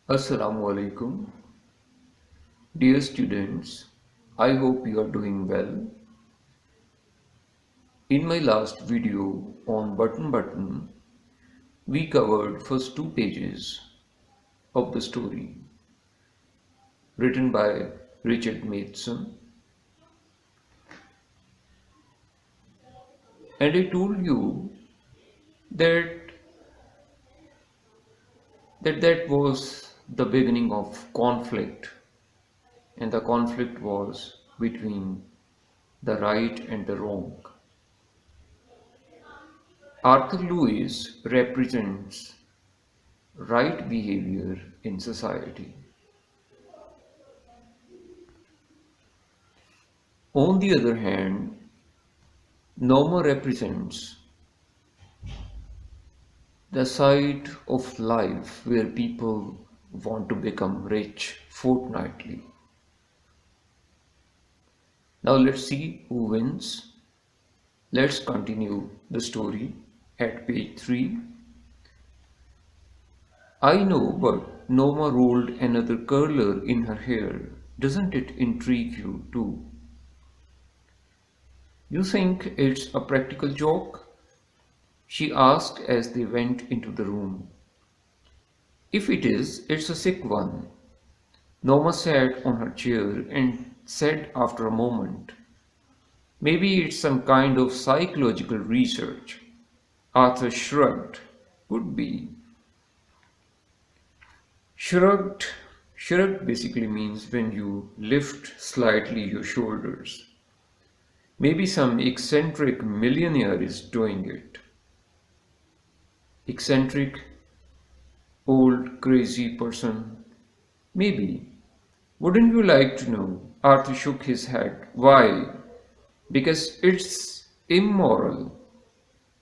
Assalamu alaikum. Dear students, I hope you are doing well. In my last video on Button, we covered first two pages of the story written by Richard Matheson, and I told you that that was the beginning of conflict, and the conflict was between the right and the wrong. Arthur Lewis represents right behavior in society. On the other hand, Norma represents the side of life where people want to become rich fortnightly. Now let's see who wins. Let's continue the story at page 3. I know, but Norma rolled another curler in her hair. Doesn't it intrigue you too? You think it's a practical joke? She asked as they went into the room. If it is, it's a sick one. Norma sat on her chair and said after a moment, maybe it's some kind of psychological research. Arthur shrugged. Could be. Shrugged. Shrugged basically means when you lift slightly your shoulders. Maybe some eccentric millionaire is doing it. Eccentric, old, crazy person. Maybe. Wouldn't you like to know? Arthur shook his head. Why? Because it's immoral,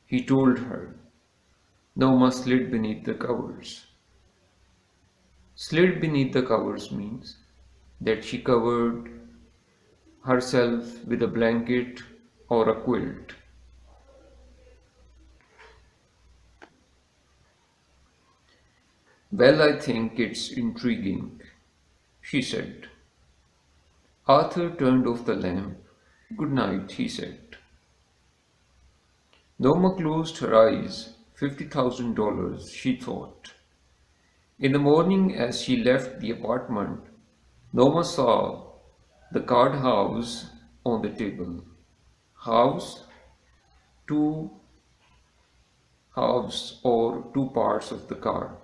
he told her. Norma slid beneath the covers. Slid beneath the covers means that she covered herself with a blanket or a quilt. Well, I think it's intriguing, she said. Arthur turned off the lamp. Good night, he said. Norma closed her eyes. $50,000, she thought. In the morning, as she left the apartment, Norma saw the card house on the table. House, two halves or two parts of the card.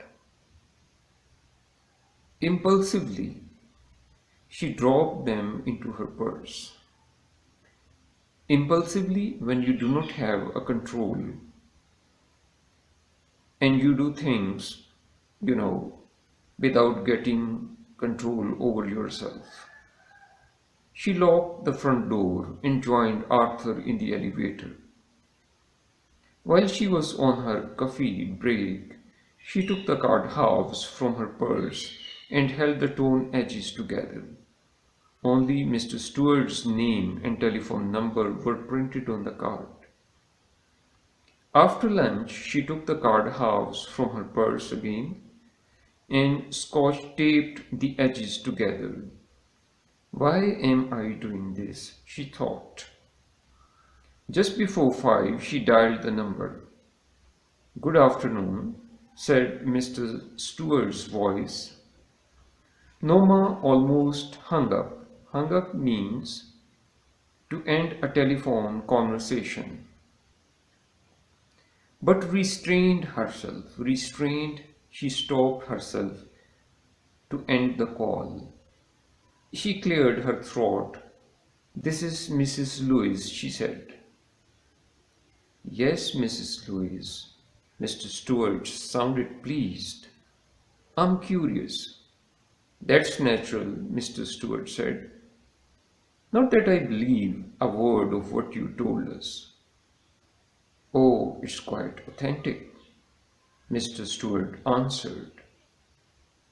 Impulsively, she dropped them into her purse. Impulsively, when you do not have a control and you do things, you know, without getting control over yourself. She locked the front door and joined Arthur in the elevator. While she was on her coffee break, she took the card halves from her purse and held the torn edges together. Only Mr. Stewart's name and telephone number were printed on the card. After lunch, she took the card halves from her purse again and scotch taped the edges together. Why am I doing this? She thought. Just before 5, she dialed the number. Good afternoon, said Mr. Stewart's voice. Norma almost hung up. Hung up means to end a telephone conversation. But restrained, she stopped herself to end the call. She cleared her throat. This is Mrs. Lewis, she said. Yes, Mrs. Lewis. Mr. Stewart sounded pleased. I'm curious. That's natural, Mr. Stewart said. Not that I believe a word of what you told us. Oh, it's quite authentic, Mr. Stewart answered.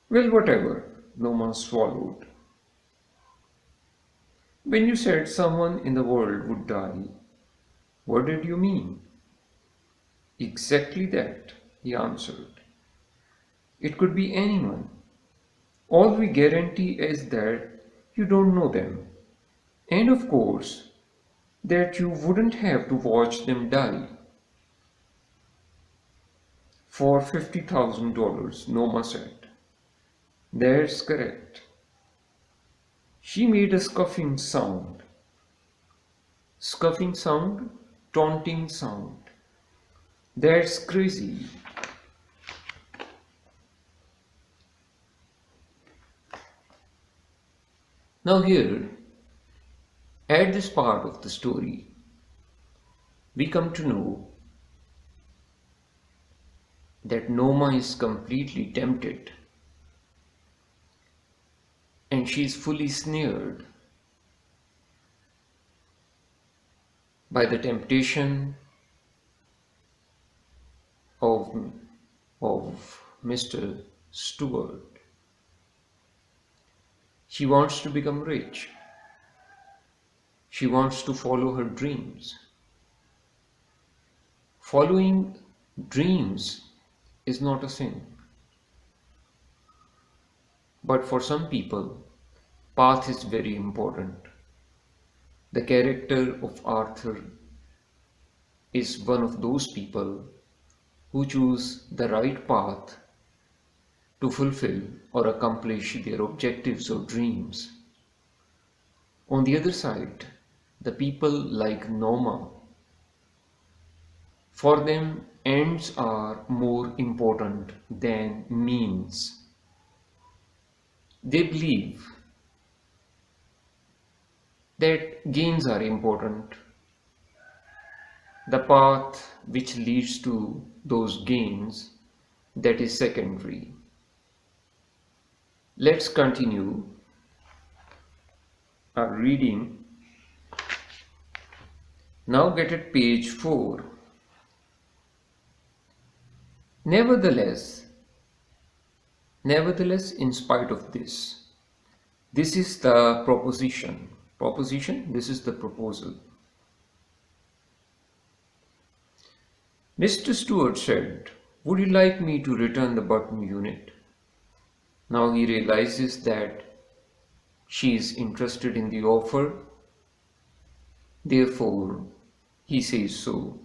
Well, whatever, Norma swallowed. When you said someone in the world would die, what did you mean? Exactly that, he answered. It could be anyone. All we guarantee is that you don't know them. And of course, that you wouldn't have to watch them die. For $50,000, Noma said. That's correct. She made a scuffing sound. Scuffing sound? Taunting sound. That's crazy. Now, here, at this part of the story, we come to know that Noma is completely tempted and she is fully snared by the temptation of, of Mr. Stewart. She wants to become rich. She wants to follow her dreams. Following dreams is not a sin. But for some people, path is very important. The character of Arthur is one of those people who choose the right path to fulfill or accomplish their objectives or dreams. On the other side, the people like Noma, for them ends are more important than means. They believe that gains are important. The path which leads to those gains, that is secondary. Let's continue our reading. Now get at page 4. Nevertheless, in spite of this, this is the proposition. Proposition, this is the proposal. Mr. Stewart said, "Would you like me to return the button unit?" Now he realizes that she is interested in the offer. Therefore, he says so.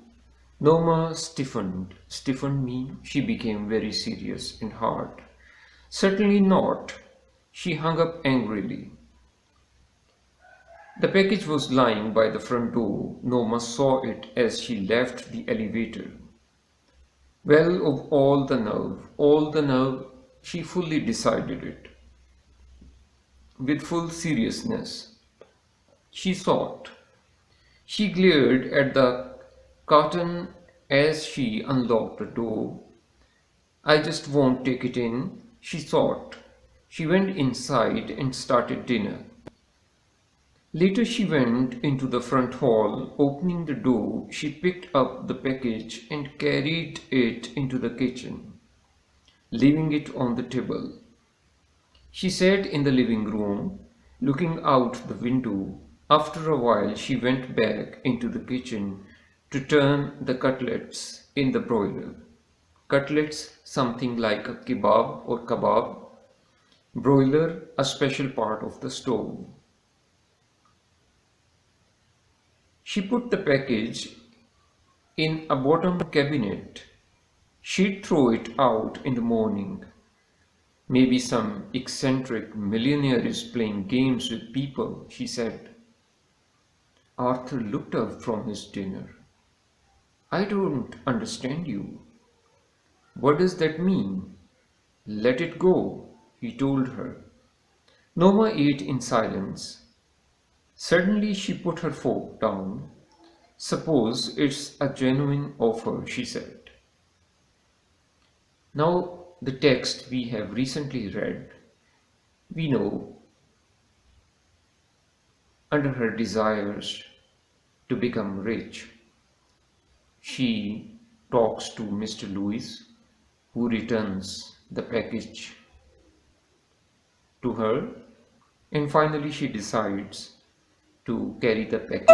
Noma stiffened. Stiffened means she became very serious and hard. Certainly not. She hung up angrily. The package was lying by the front door. Noma saw it as she left the elevator. Well, of all the nerve, she fully decided it. With full seriousness, she thought. She glared at the curtain as she unlocked the door. I just won't take it in, she thought. She went inside and started dinner. Later she went into the front hall. Opening the door, she picked up the package and carried it into the kitchen, leaving it on the table. She sat in the living room, looking out the window. After a while, she went back into the kitchen to turn the cutlets in the broiler. Cutlets, something like a kebab or kabab. Broiler, a special part of the stove. She put the package in a bottom cabinet. She'd throw it out in the morning. Maybe some eccentric millionaire is playing games with people, she said. Arthur looked up from his dinner. I don't understand you. What does that mean? Let it go, he told her. Noma ate in silence. Suddenly she put her fork down. Suppose it's a genuine offer, she said. Now, the text we have recently read, we know under her desires to become rich, she talks to Mr. Lewis, who returns the package to her, and finally she decides to carry the package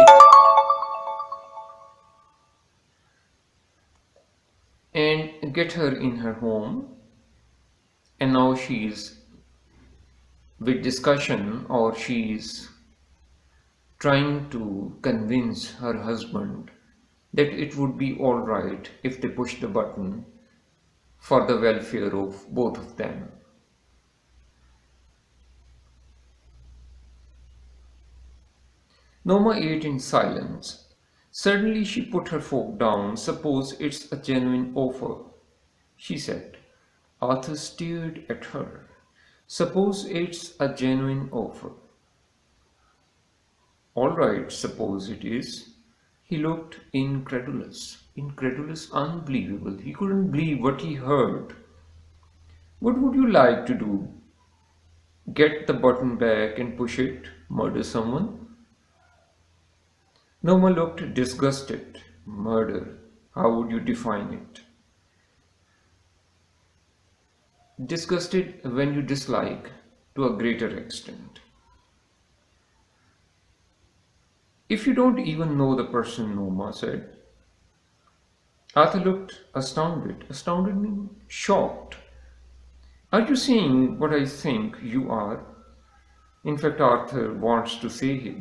and get her in her home, and now she is with discussion, or she is trying to convince her husband that it would be all right if they push the button for the welfare of both of them. Noma ate in silence. Suddenly she put her fork down. Suppose it's a genuine offer, she said. Arthur stared at her. Suppose it's a genuine offer. All right, suppose it is. He looked incredulous. Incredulous, unbelievable. He couldn't believe what he heard. What would you like to do? Get the button back and push it? Murder someone? Noma looked disgusted. Murder. How would you define it? Disgusted when you dislike to a greater extent. If you don't even know the person, Noma said. Arthur looked astounded. Astounded means shocked. Are you saying what I think you are? In fact, Arthur wants to say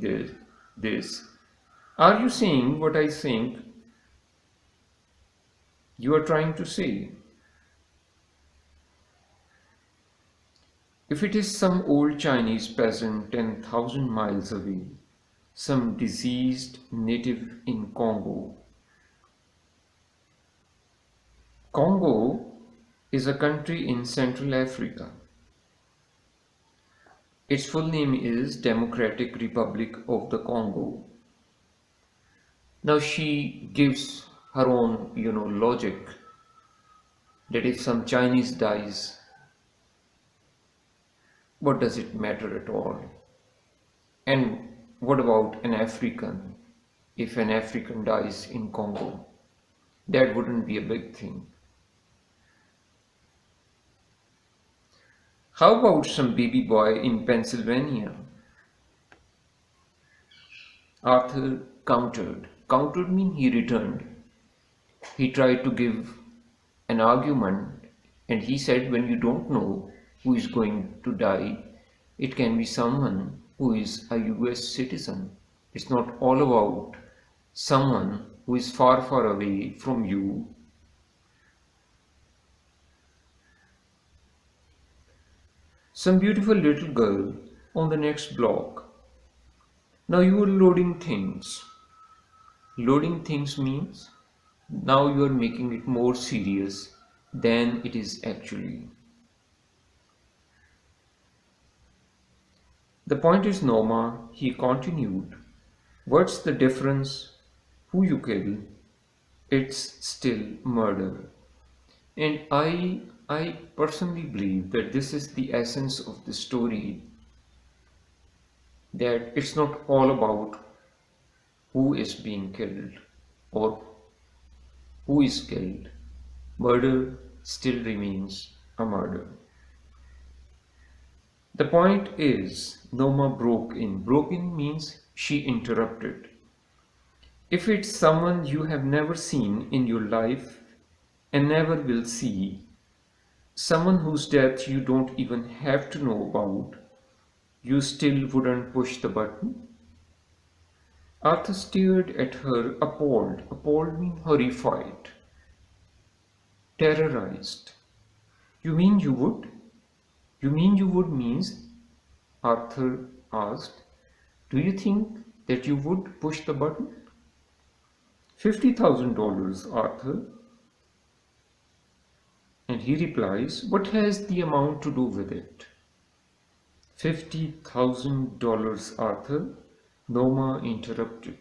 this. Are you saying what I think you are trying to say? If it is some old Chinese peasant 10,000 miles away, some diseased native in Congo. Congo is a country in Central Africa. Its full name is Democratic Republic of the Congo. Now she gives her own, logic that if some Chinese dies, what does it matter at all? And what about an African? If an African dies in Congo, that wouldn't be a big thing. How about some baby boy in Pennsylvania? Arthur countered. Countered means he returned. He tried to give an argument and he said, when you don't know who is going to die, it can be someone who is a US citizen. It's not all about someone who is far, far away from you. Some beautiful little girl on the next block. Now you are loading things. Loading things means now you are making it more serious than it is actually. The point is, Noma, he continued, what's the difference who you kill? It's still murder. And I personally believe that this is the essence of the story, that it's not all about who is being killed or who is killed. Murder still remains a murder. The point is, Noma broke in. Broke in means she interrupted. If it's someone you have never seen in your life and never will see, someone whose death you don't even have to know about, you still wouldn't push the button? Arthur stared at her, appalled. Appalled means horrified, terrorized. You mean you would? You mean you would means, Arthur asked, do you think that you would push the button? $50,000, Arthur. And he replies, what has the amount to do with it? $50,000, Arthur, Noma interrupted.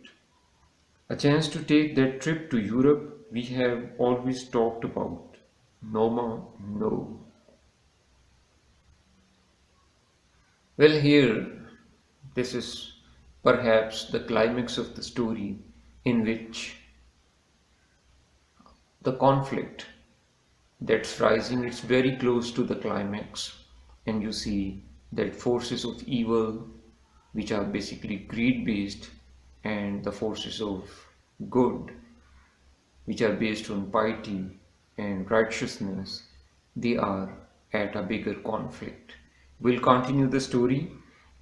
A chance to take that trip to Europe we have always talked about. Noma, no. Well, here, this is perhaps the climax of the story in which the conflict that's rising, it's very close to the climax, and you see that forces of evil, which are basically greed based, and the forces of good, which are based on piety and righteousness, they are at a bigger conflict. We'll continue the story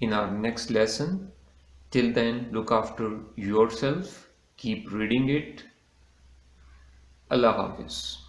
in our next lesson. Till then, look after yourself, keep reading it. Allah Hafiz.